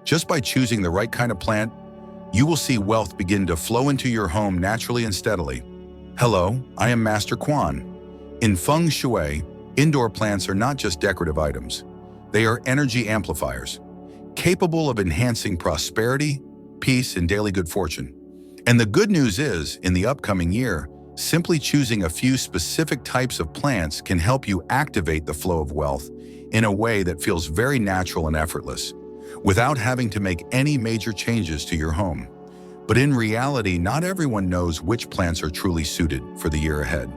Just by choosing the right kind of plant, you will see wealth begin to flow into your home naturally and steadily. Hello, I am Master Quan. In Feng Shui, indoor plants are not just decorative items. They are energy amplifiers, capable of enhancing prosperity, peace, and daily good fortune. And the good news is, in the upcoming year, simply choosing a few specific types of plants can help you activate the flow of wealth in a way that feels very natural and effortless, without having to make any major changes to your home. But in reality, not everyone knows which plants are truly suited for the year ahead.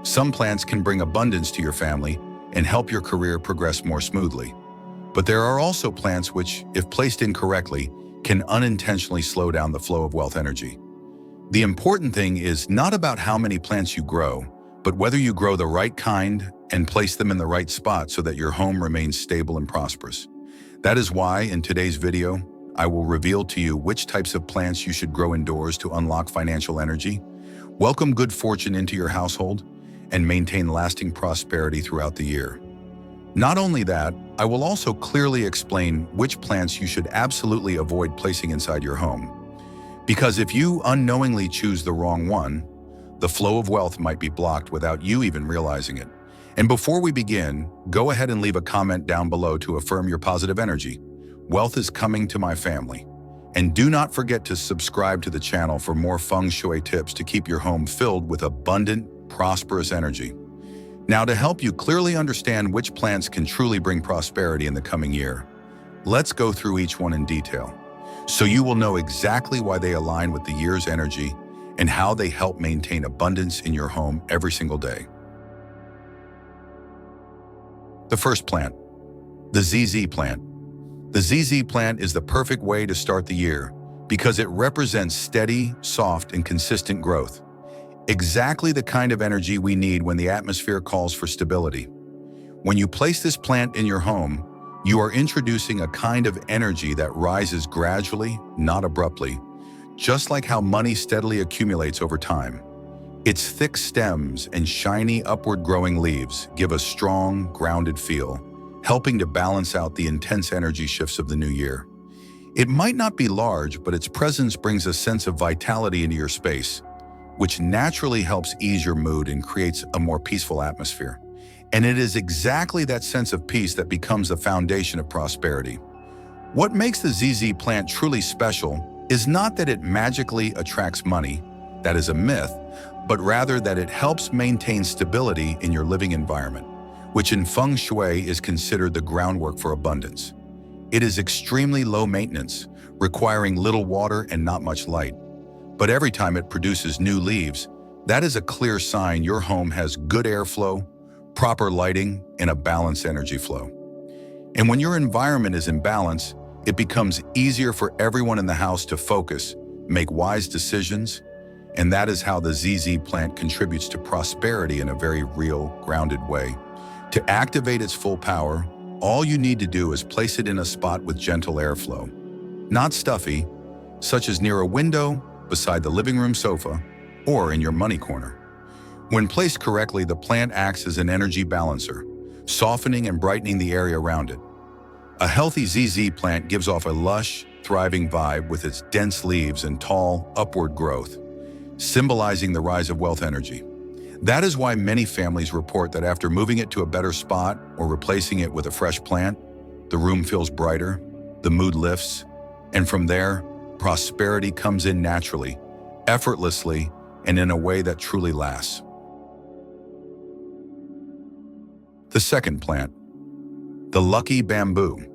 Some plants can bring abundance to your family and help your career progress more smoothly. But there are also plants which, if placed incorrectly, can unintentionally slow down the flow of wealth energy. The important thing is not about how many plants you grow, but whether you grow the right kind and place them in the right spot so that your home remains stable and prosperous. That is why, in today's video, I will reveal to you which types of plants you should grow indoors to unlock financial energy, welcome good fortune into your household, and maintain lasting prosperity throughout the year. Not only that, I will also clearly explain which plants you should absolutely avoid placing inside your home. Because if you unknowingly choose the wrong one, the flow of wealth might be blocked without you even realizing it. And before we begin, go ahead and leave a comment down below to affirm your positive energy. Wealth is coming to my family. And do not forget to subscribe to the channel for more Feng Shui tips to keep your home filled with abundant, prosperous energy. Now, to help you clearly understand which plants can truly bring prosperity in the coming year, let's go through each one in detail, so you will know exactly why they align with the year's energy and how they help maintain abundance in your home every single day. The first plant, the ZZ plant. The ZZ plant is the perfect way to start the year because it represents steady, soft, and consistent growth. Exactly the kind of energy we need when the atmosphere calls for stability. When you place this plant in your home, you are introducing a kind of energy that rises gradually, not abruptly, just like how money steadily accumulates over time. Its thick stems and shiny upward growing leaves give a strong, grounded feel, helping to balance out the intense energy shifts of the new year. It might not be large, but its presence brings a sense of vitality into your space, which naturally helps ease your mood and creates a more peaceful atmosphere. And it is exactly that sense of peace that becomes the foundation of prosperity. What makes the ZZ plant truly special is not that it magically attracts money, that is a myth, but rather that it helps maintain stability in your living environment, which in Feng Shui is considered the groundwork for abundance. It is extremely low maintenance, requiring little water and not much light. But every time it produces new leaves, that is a clear sign your home has good airflow, proper lighting, and a balanced energy flow. And when your environment is in balance, it becomes easier for everyone in the house to focus, make wise decisions, and that is how the ZZ plant contributes to prosperity in a very real, grounded way. To activate its full power, all you need to do is place it in a spot with gentle airflow. Not stuffy, such as near a window, beside the living room sofa, or in your money corner. When placed correctly, the plant acts as an energy balancer, softening and brightening the area around it. A healthy ZZ plant gives off a lush, thriving vibe with its dense leaves and tall, upward growth, symbolizing the rise of wealth energy. That is why many families report that after moving it to a better spot or replacing it with a fresh plant, the room feels brighter, the mood lifts, and from there, prosperity comes in naturally, effortlessly, and in a way that truly lasts. The second plant, the lucky bamboo.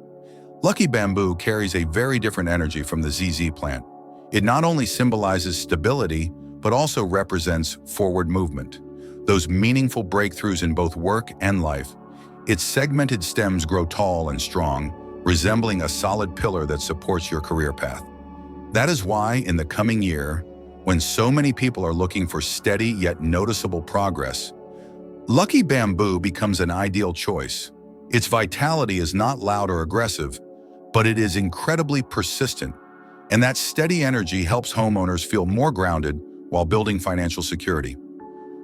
Lucky bamboo carries a very different energy from the ZZ plant. It not only symbolizes stability, but also represents forward movement, those meaningful breakthroughs in both work and life. Its segmented stems grow tall and strong, resembling a solid pillar that supports your career path. That is why, in the coming year, when so many people are looking for steady yet noticeable progress, lucky bamboo becomes an ideal choice. Its vitality is not loud or aggressive, but it is incredibly persistent, and that steady energy helps homeowners feel more grounded while building financial security.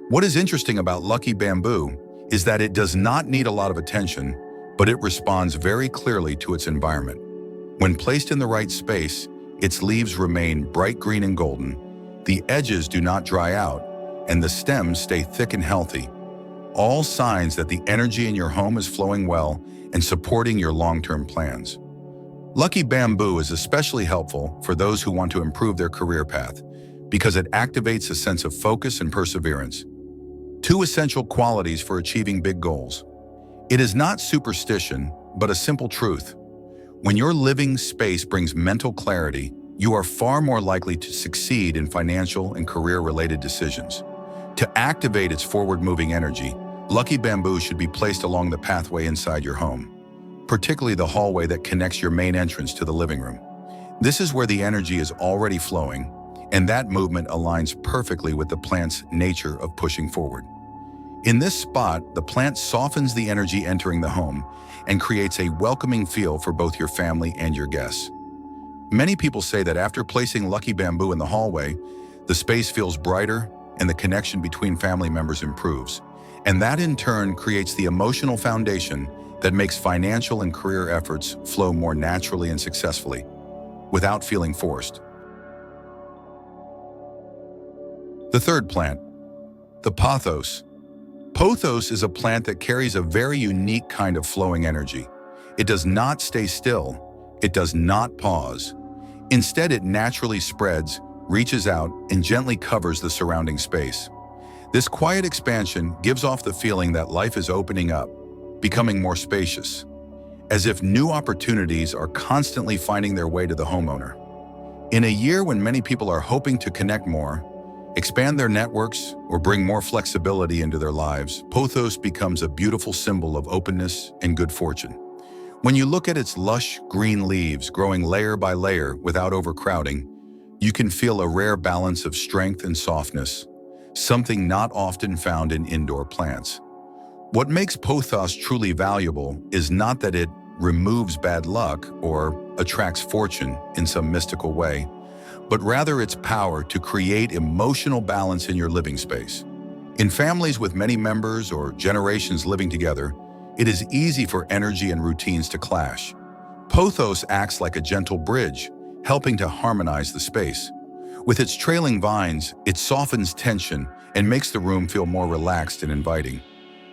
What is interesting about lucky bamboo is that it does not need a lot of attention, but it responds very clearly to its environment. When placed in the right space, its leaves remain bright green and golden, the edges do not dry out, and the stems stay thick and healthy. All signs that the energy in your home is flowing well and supporting your long-term plans. Lucky bamboo is especially helpful for those who want to improve their career path because it activates a sense of focus and perseverance. Two essential qualities for achieving big goals. It is not superstition, but a simple truth. When your living space brings mental clarity, you are far more likely to succeed in financial and career-related decisions. To activate its forward-moving energy, lucky bamboo should be placed along the pathway inside your home, particularly the hallway that connects your main entrance to the living room. This is where the energy is already flowing, and that movement aligns perfectly with the plant's nature of pushing forward. In this spot, the plant softens the energy entering the home and creates a welcoming feel for both your family and your guests. Many people say that after placing lucky bamboo in the hallway, the space feels brighter and the connection between family members improves. And that in turn creates the emotional foundation that makes financial and career efforts flow more naturally and successfully, without feeling forced. The third plant, the pothos. Pothos is a plant that carries a very unique kind of flowing energy. It does not stay still. It does not pause. Instead, it naturally spreads, reaches out, and gently covers the surrounding space. This quiet expansion gives off the feeling that life is opening up, becoming more spacious, as if new opportunities are constantly finding their way to the homeowner. In a year when many people are hoping to connect more, expand their networks, or bring more flexibility into their lives, pothos becomes a beautiful symbol of openness and good fortune. When you look at its lush green leaves growing layer by layer without overcrowding, you can feel a rare balance of strength and softness, something not often found in indoor plants. What makes pothos truly valuable is not that it removes bad luck or attracts fortune in some mystical way, but rather its power to create emotional balance in your living space. In families with many members or generations living together, it is easy for energy and routines to clash. Pothos acts like a gentle bridge, helping to harmonize the space. With its trailing vines, it softens tension and makes the room feel more relaxed and inviting.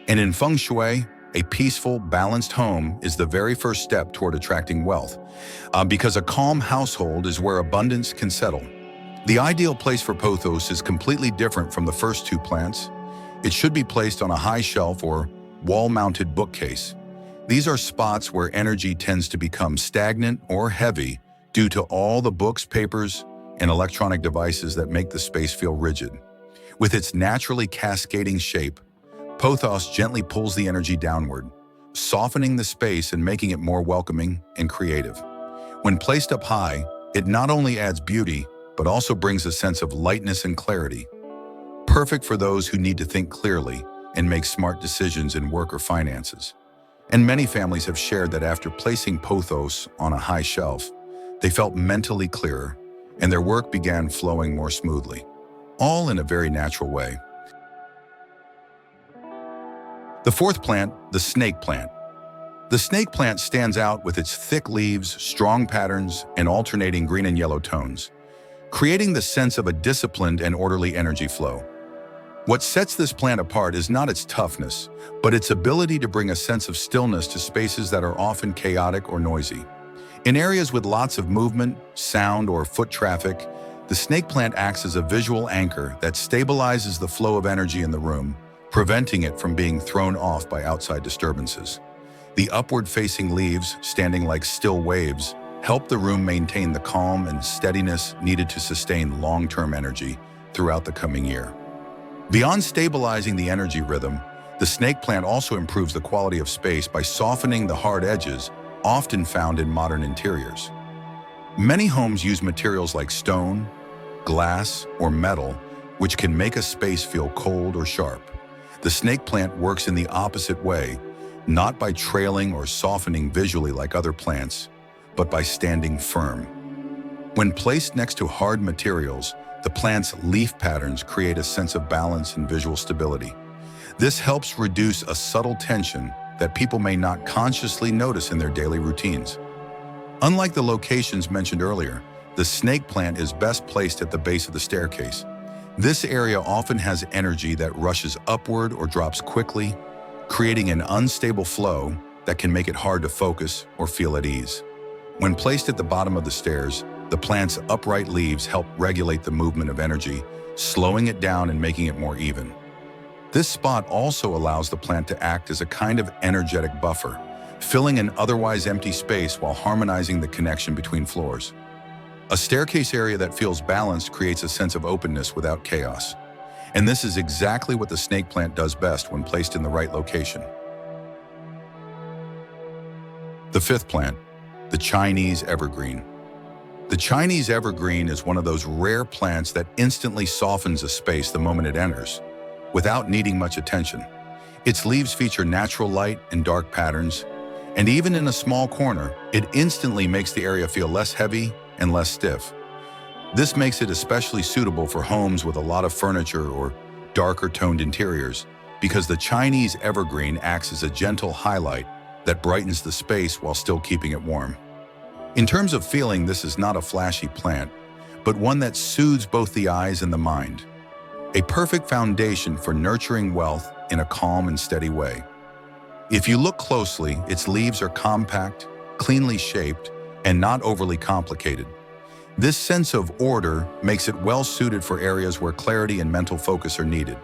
And in Feng Shui, a peaceful, balanced home is the very first step toward attracting wealth, because a calm household is where abundance can settle. The ideal place for pothos is completely different from the first two plants. It should be placed on a high shelf or wall-mounted bookcase. These are spots where energy tends to become stagnant or heavy due to all the books, papers, and electronic devices that make the space feel rigid. With its naturally cascading shape, pothos gently pulls the energy downward, softening the space and making it more welcoming and creative. When placed up high, it not only adds beauty, but also brings a sense of lightness and clarity. Perfect for those who need to think clearly and make smart decisions in work or finances. And many families have shared that after placing pothos on a high shelf, they felt mentally clearer and their work began flowing more smoothly, all in a very natural way. The fourth plant, the snake plant. The snake plant stands out with its thick leaves, strong patterns, and alternating green and yellow tones, creating the sense of a disciplined and orderly energy flow. What sets this plant apart is not its toughness, but its ability to bring a sense of stillness to spaces that are often chaotic or noisy. In areas with lots of movement, sound, or foot traffic, the snake plant acts as a visual anchor that stabilizes the flow of energy in the room, preventing it from being thrown off by outside disturbances. The upward-facing leaves, standing like still waves, help the room maintain the calm and steadiness needed to sustain long-term energy throughout the coming year. Beyond stabilizing the energy rhythm, the snake plant also improves the quality of space by softening the hard edges often found in modern interiors. Many homes use materials like stone, glass, or metal, which can make a space feel cold or sharp. The snake plant works in the opposite way, not by trailing or softening visually like other plants, but by standing firm. When placed next to hard materials, the plant's leaf patterns create a sense of balance and visual stability. This helps reduce a subtle tension that people may not consciously notice in their daily routines. Unlike the locations mentioned earlier, the snake plant is best placed at the base of the staircase. This area often has energy that rushes upward or drops quickly, creating an unstable flow that can make it hard to focus or feel at ease. When placed at the bottom of the stairs, the plant's upright leaves help regulate the movement of energy, slowing it down and making it more even. This spot also allows the plant to act as a kind of energetic buffer, filling an otherwise empty space while harmonizing the connection between floors. A staircase area that feels balanced creates a sense of openness without chaos. And this is exactly what the snake plant does best when placed in the right location. The fifth plant, the Chinese evergreen. The Chinese evergreen is one of those rare plants that instantly softens a space the moment it enters, without needing much attention. Its leaves feature natural light and dark patterns, and even in a small corner, it instantly makes the area feel less heavy and less stiff. This makes it especially suitable for homes with a lot of furniture or darker toned interiors, because the Chinese evergreen acts as a gentle highlight that brightens the space while still keeping it warm. In terms of feeling, this is not a flashy plant, but one that soothes both the eyes and the mind. A perfect foundation for nurturing wealth in a calm and steady way. If you look closely, its leaves are compact, cleanly shaped, and not overly complicated. This sense of order makes it well suited for areas where clarity and mental focus are needed.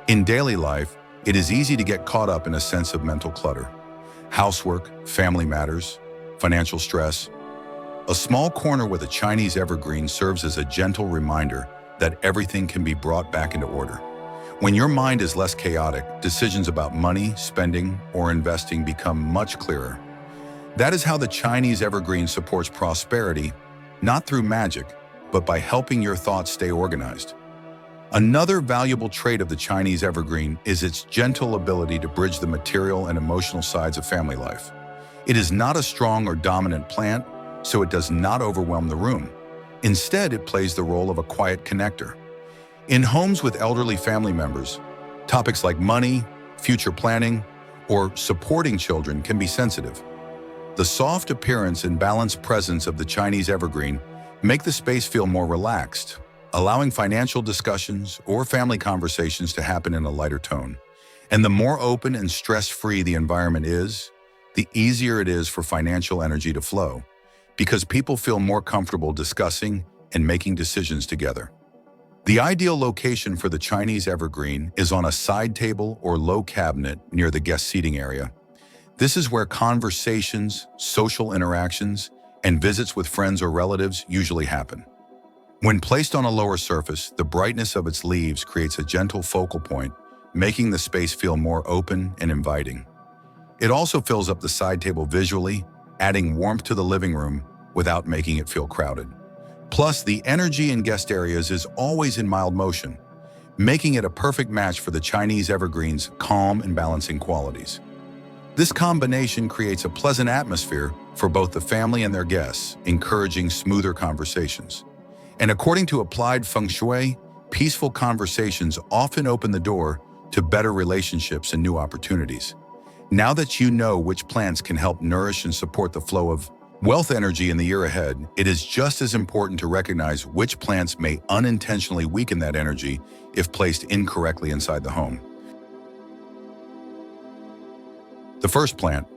In daily life, it is easy to get caught up in a sense of mental clutter. Housework, family matters, financial stress. A small corner with a Chinese evergreen serves as a gentle reminder that everything can be brought back into order. When your mind is less chaotic, decisions about money, spending, or investing become much clearer. That is how the Chinese evergreen supports prosperity, not through magic, but by helping your thoughts stay organized. Another valuable trait of the Chinese evergreen is its gentle ability to bridge the material and emotional sides of family life. It is not a strong or dominant plant, so it does not overwhelm the room. Instead, it plays the role of a quiet connector. In homes with elderly family members, topics like money, future planning, or supporting children can be sensitive. The soft appearance and balanced presence of the Chinese evergreen make the space feel more relaxed, allowing financial discussions or family conversations to happen in a lighter tone. And the more open and stress-free the environment is, the easier it is for financial energy to flow, because people feel more comfortable discussing and making decisions together. The ideal location for the Chinese evergreen is on a side table or low cabinet near the guest seating area. This is where conversations, social interactions, and visits with friends or relatives usually happen. When placed on a lower surface, the brightness of its leaves creates a gentle focal point, making the space feel more open and inviting. It also fills up the side table visually, adding warmth to the living room without making it feel crowded. Plus, the energy in guest areas is always in mild motion, making it a perfect match for the Chinese evergreen's calm and balancing qualities. This combination creates a pleasant atmosphere for both the family and their guests, encouraging smoother conversations. And according to applied Feng Shui, peaceful conversations often open the door to better relationships and new opportunities. Now that you know which plants can help nourish and support the flow of wealth energy in the year ahead, it is just as important to recognize which plants may unintentionally weaken that energy if placed incorrectly inside the home. The first plant,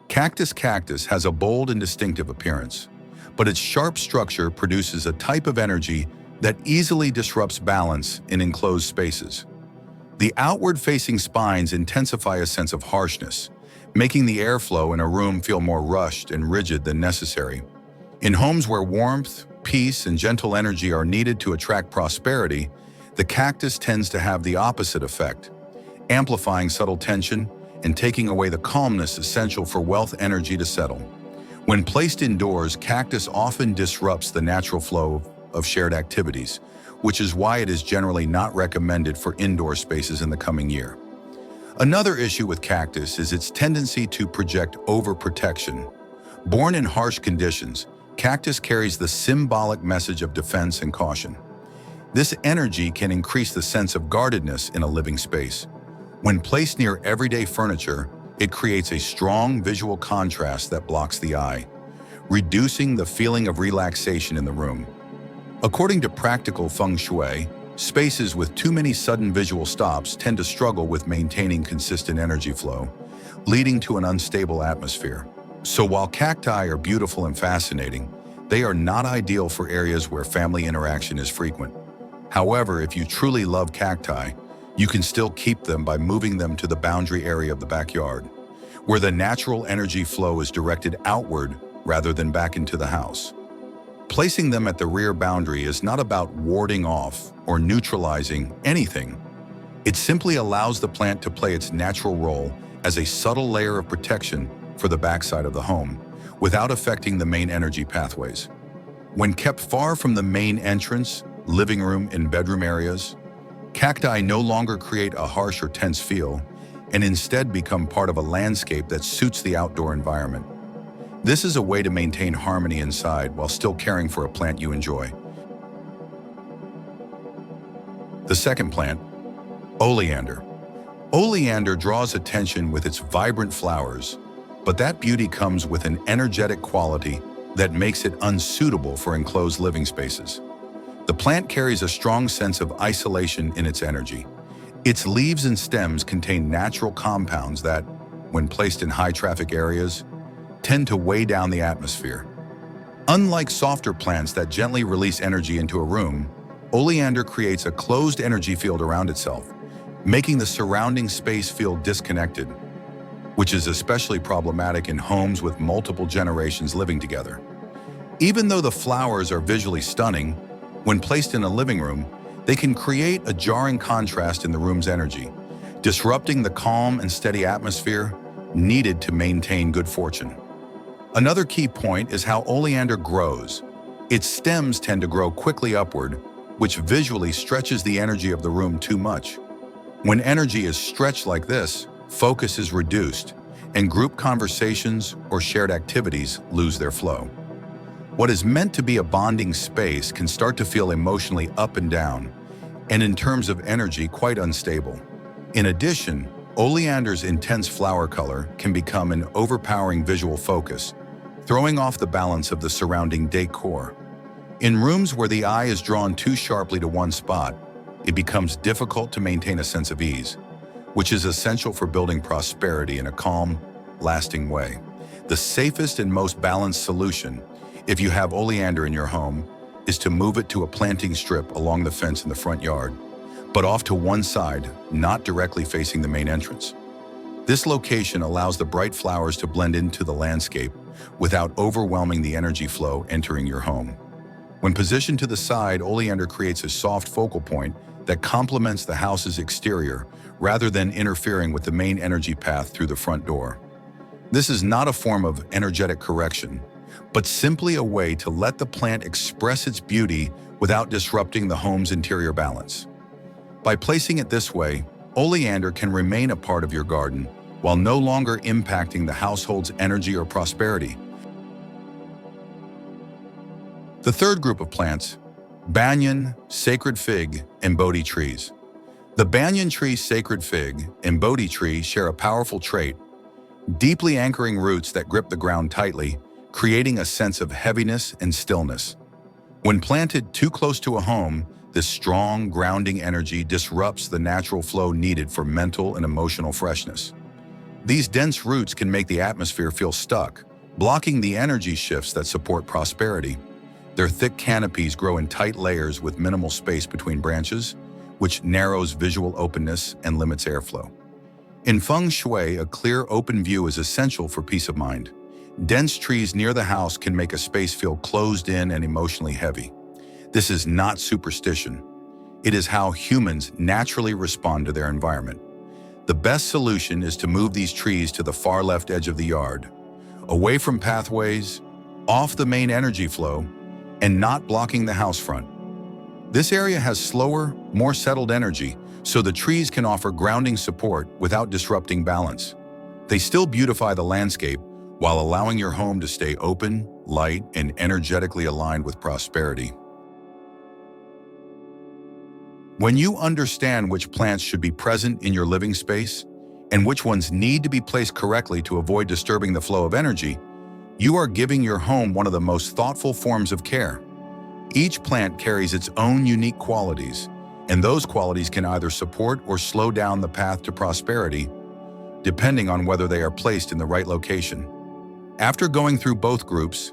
cactus has a bold and distinctive appearance, but its sharp structure produces a type of energy that easily disrupts balance in enclosed spaces. The outward-facing spines intensify a sense of harshness, making the airflow in a room feel more rushed and rigid than necessary. In homes where warmth, peace, and gentle energy are needed to attract prosperity, the cactus tends to have the opposite effect, amplifying subtle tension and taking away the calmness essential for wealth energy to settle. When placed indoors, cactus often disrupts the natural flow of shared activities, which is why it is generally not recommended for indoor spaces in the coming year. Another issue with cactus is its tendency to project overprotection. Born in harsh conditions, cactus carries the symbolic message of defense and caution. This energy can increase the sense of guardedness in a living space. When placed near everyday furniture, it creates a strong visual contrast that blocks the eye, reducing the feeling of relaxation in the room. According to practical Feng Shui, spaces with too many sudden visual stops tend to struggle with maintaining consistent energy flow, leading to an unstable atmosphere. So while cacti are beautiful and fascinating, they are not ideal for areas where family interaction is frequent. However, if you truly love cacti, you can still keep them by moving them to the boundary area of the backyard, where the natural energy flow is directed outward rather than back into the house. Placing them at the rear boundary is not about warding off or neutralizing anything. It simply allows the plant to play its natural role as a subtle layer of protection for the backside of the home, without affecting the main energy pathways. When kept far from the main entrance, living room, and bedroom areas, cacti no longer create a harsh or tense feel, and instead become part of a landscape that suits the outdoor environment. This is a way to maintain harmony inside while still caring for a plant you enjoy. The second plant, oleander. Oleander draws attention with its vibrant flowers, but that beauty comes with an energetic quality that makes it unsuitable for enclosed living spaces. The plant carries a strong sense of isolation in its energy. Its leaves and stems contain natural compounds that, when placed in high-traffic areas, tend to weigh down the atmosphere. Unlike softer plants that gently release energy into a room, oleander creates a closed energy field around itself, making the surrounding space feel disconnected, which is especially problematic in homes with multiple generations living together. Even though the flowers are visually stunning, when placed in a living room, they can create a jarring contrast in the room's energy, disrupting the calm and steady atmosphere needed to maintain good fortune. Another key point is how oleander grows. Its stems tend to grow quickly upward, which visually stretches the energy of the room too much. When energy is stretched like this, focus is reduced, and group conversations or shared activities lose their flow. What is meant to be a bonding space can start to feel emotionally up and down, and in terms of energy, quite unstable. In addition, oleander's intense flower color can become an overpowering visual focus, throwing off the balance of the surrounding decor. In rooms where the eye is drawn too sharply to one spot, it becomes difficult to maintain a sense of ease, which is essential for building prosperity in a calm, lasting way. The safest and most balanced solution, if you have oleander in your home, is to move it to a planting strip along the fence in the front yard, but off to one side, not directly facing the main entrance. This location allows the bright flowers to blend into the landscape without overwhelming the energy flow entering your home. When positioned to the side, oleander creates a soft focal point that complements the house's exterior rather than interfering with the main energy path through the front door. This is not a form of energetic correction, but simply a way to let the plant express its beauty without disrupting the home's interior balance. By placing it this way, oleander can remain a part of your garden while no longer impacting the household's energy or prosperity. The third group of plants, banyan, sacred fig, and Bodhi trees. The banyan tree, sacred fig, and Bodhi tree share a powerful trait, deeply anchoring roots that grip the ground tightly, creating a sense of heaviness and stillness. When planted too close to a home, this strong, grounding energy disrupts the natural flow needed for mental and emotional freshness. These dense roots can make the atmosphere feel stuck, blocking the energy shifts that support prosperity. Their thick canopies grow in tight layers with minimal space between branches, which narrows visual openness and limits airflow. In Feng Shui, a clear, open view is essential for peace of mind. Dense trees near the house can make a space feel closed in and emotionally heavy. This is not superstition. It is how humans naturally respond to their environment. The best solution is to move these trees to the far left edge of the yard, away from pathways, off the main energy flow, and not blocking the house front. This area has slower, more settled energy, so the trees can offer grounding support without disrupting balance. They still beautify the landscape while allowing your home to stay open, light, and energetically aligned with prosperity. When you understand which plants should be present in your living space and which ones need to be placed correctly to avoid disturbing the flow of energy, You are giving your home one of the most thoughtful forms of care. Each plant carries its own unique qualities, and those qualities can either support or slow down the path to prosperity, depending on whether they are placed in the right location. After going through both groups,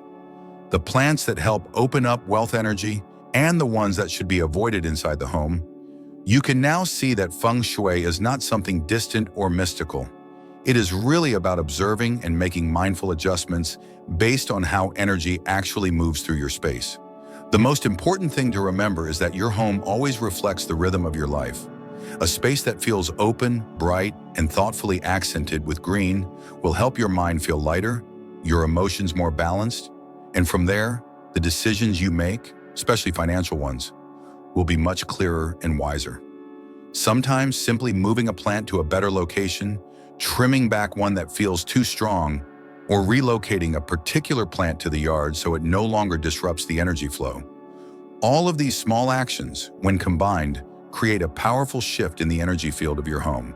the plants that help open up wealth energy and the ones that should be avoided inside the home, you can now see that Feng Shui is not something distant or mystical. It is really about observing and making mindful adjustments based on how energy actually moves through your space. The most important thing to remember is that your home always reflects the rhythm of your life. A space that feels open, bright, and thoughtfully accented with green will help your mind feel lighter, your emotions more balanced, and from there, the decisions you make, especially financial ones, will be much clearer and wiser. Sometimes simply moving a plant to a better location, trimming back one that feels too strong, or relocating a particular plant to the yard so it no longer disrupts the energy flow. All of these small actions, when combined, create a powerful shift in the energy field of your home.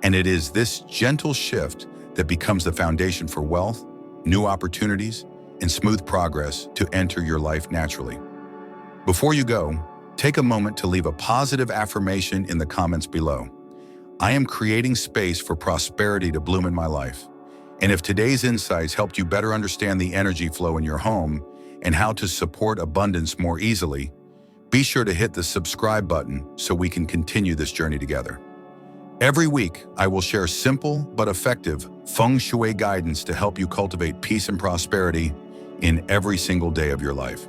And it is this gentle shift that becomes the foundation for wealth, new opportunities, and smooth progress to enter your life naturally. Before you go, take a moment to leave a positive affirmation in the comments below. I am creating space for prosperity to bloom in my life. And if today's insights helped you better understand the energy flow in your home and how to support abundance more easily, be sure to hit the subscribe button so we can continue this journey together. Every week, I will share simple but effective Feng Shui guidance to help you cultivate peace and prosperity in every single day of your life.